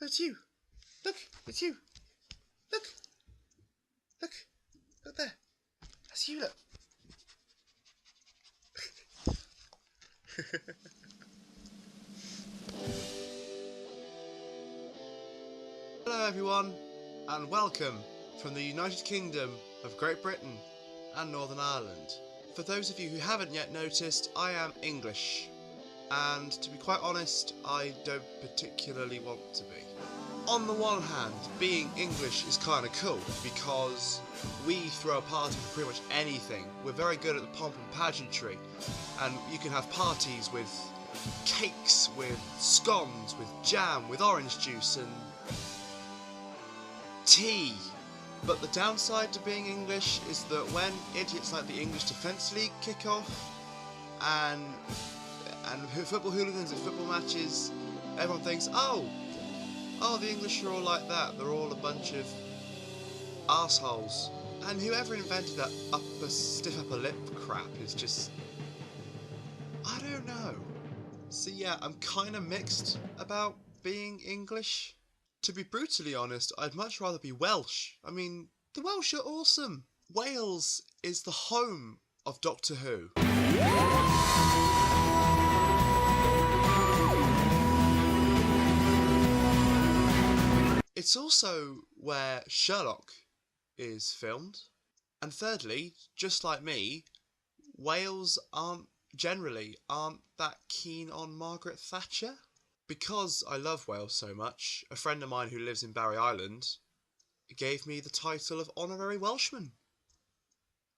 It's you. Look, it's you. Look. Look. Look there. That's you, look. Hello everyone, and welcome from the United Kingdom of Great Britain and Northern Ireland. For those of you who haven't yet noticed, I am English, and to be quite honest, I don't particularly want to be. On the one hand, being English is kind of cool because we throw a party for pretty much anything. We're very good at the pomp and pageantry, and you can have parties with cakes, with scones, with jam, with orange juice and tea. But the downside to being English is that when idiots like the English Defence League kick off and football hooligans at football matches, everyone thinks, oh, the English are all like that, they're all a bunch of arseholes. And whoever invented that stiff upper lip crap is just, I don't know. So yeah, I'm kind of mixed about being English. To be brutally honest, I'd much rather be Welsh. I mean, the Welsh are awesome. Wales is the home of Doctor Who. It's also where Sherlock is filmed. And thirdly, just like me, Wales generally aren't that keen on Margaret Thatcher. Because I love Wales so much, a friend of mine who lives in Barry Island gave me the title of Honorary Welshman,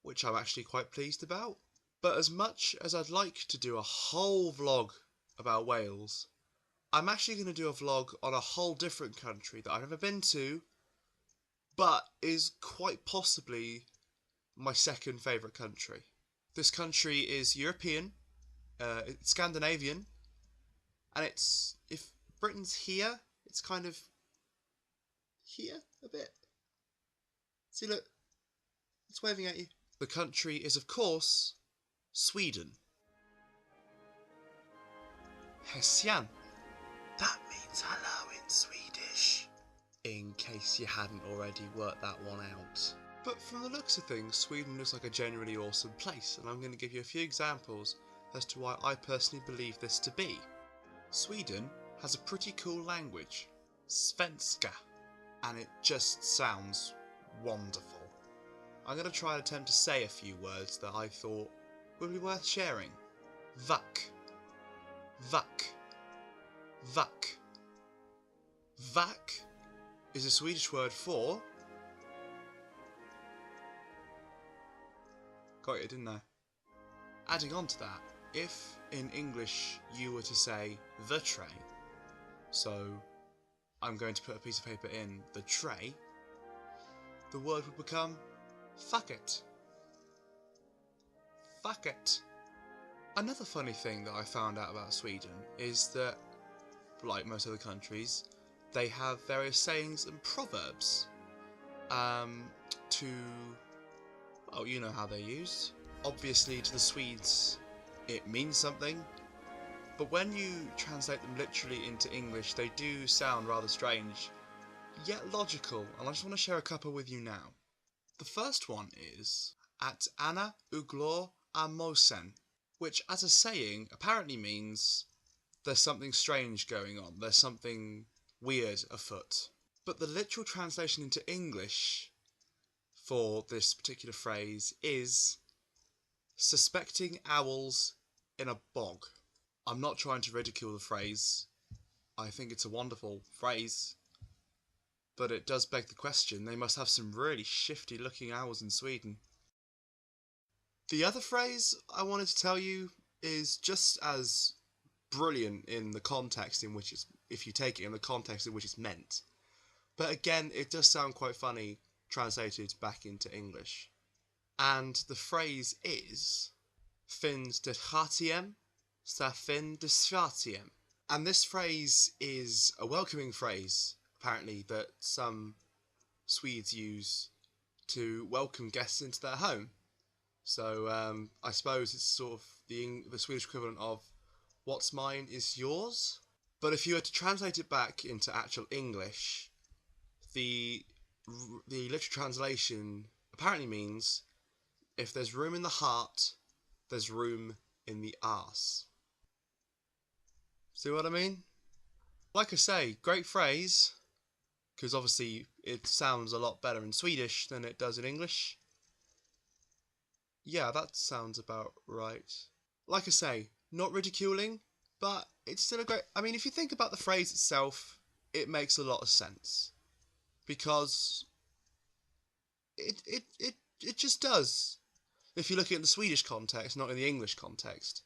which I'm actually quite pleased about. But as much as I'd like to do a whole vlog about Wales, I'm actually going to do a vlog on a whole different country that I've never been to, but is quite possibly my second favourite country. This country is European, it's Scandinavian, and it's, if Britain's here, it's kind of here a bit. See, look, it's waving at you. The country is, of course, Sweden. Hejsan. That means hello in Swedish, in case you hadn't already worked that one out. But from the looks of things, Sweden looks like a genuinely awesome place, and I'm going to give you a few examples as to why I personally believe this to be. Sweden has a pretty cool language, Svenska, and it just sounds wonderful. I'm going to try and attempt to say a few words that I thought would be worth sharing. Vack, vack, vack. Vack is a Swedish word for... Got it, didn't I? Adding on to that, if in English you were to say the tray, so I'm going to put a piece of paper in the tray, the word would become fuck it. Fuck it. Another funny thing that I found out about Sweden is that, like most other countries, they have various sayings and proverbs to, well, you know how they're used. Obviously to the Swedes it means something, but when you translate them literally into English they do sound rather strange, yet logical, and I just want to share a couple with you now. The first one is at Anna uglor a mosen, which as a saying apparently means there's something strange going on, there's something weird afoot. But the literal translation into English for this particular phrase is suspecting owls in a bog. I'm not trying to ridicule the phrase, I think it's a wonderful phrase, but it does beg the question, they must have some really shifty looking owls in Sweden. The other phrase I wanted to tell you is just as brilliant in the context in which it's, if you take it in the context in which it's meant. But again, it does sound quite funny translated back into English. And the phrase is Fynd det hatiem, sa fynd det svatiem. And this phrase is a welcoming phrase, apparently, that some Swedes use to welcome guests into their home. So I suppose it's sort of the Swedish equivalent of what's mine is yours. But if you were to translate it back into actual English, the literal translation apparently means, if there's room in the heart, there's room in the arse. See what I mean? Like I say, great phrase, because obviously it sounds a lot better in Swedish than it does in English. Yeah, that sounds about right. Like I say, not ridiculing, but it's still a great... I mean, if you think about the phrase itself, it makes a lot of sense. Because it just does. If you look at it in the Swedish context, not in the English context.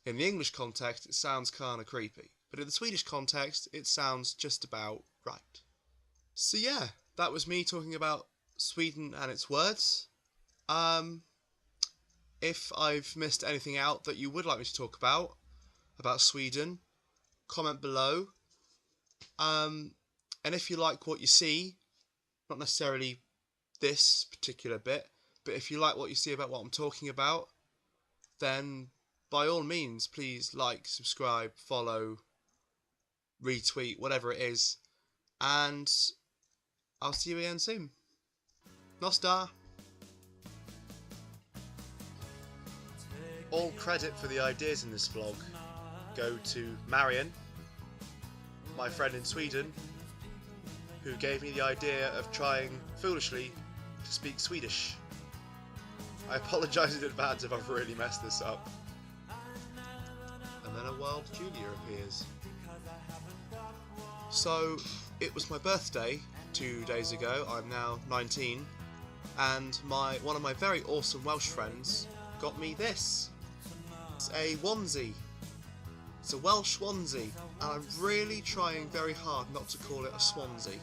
In the English context, it sounds kind of creepy. But in the Swedish context, it sounds just about right. So yeah, that was me talking about Sweden and its words. If I've missed anything out that you would like me to talk about Sweden, comment below. And if you like what you see, not necessarily this particular bit, but if you like what you see about what I'm talking about, then by all means, please like, subscribe, follow, retweet, whatever it is, and I'll see you again soon. Nostar! All credit for the ideas in this vlog go to Marion, my friend in Sweden, who gave me the idea of trying, foolishly, to speak Swedish. I apologise in advance if I've really messed this up. And then a wild Julia appears. So, it was my birthday 2 days ago. I'm now 19, and one of my very awesome Welsh friends got me this. It's a onesie. It's a Welsh onesie, and I'm really trying very hard not to call it a swansea.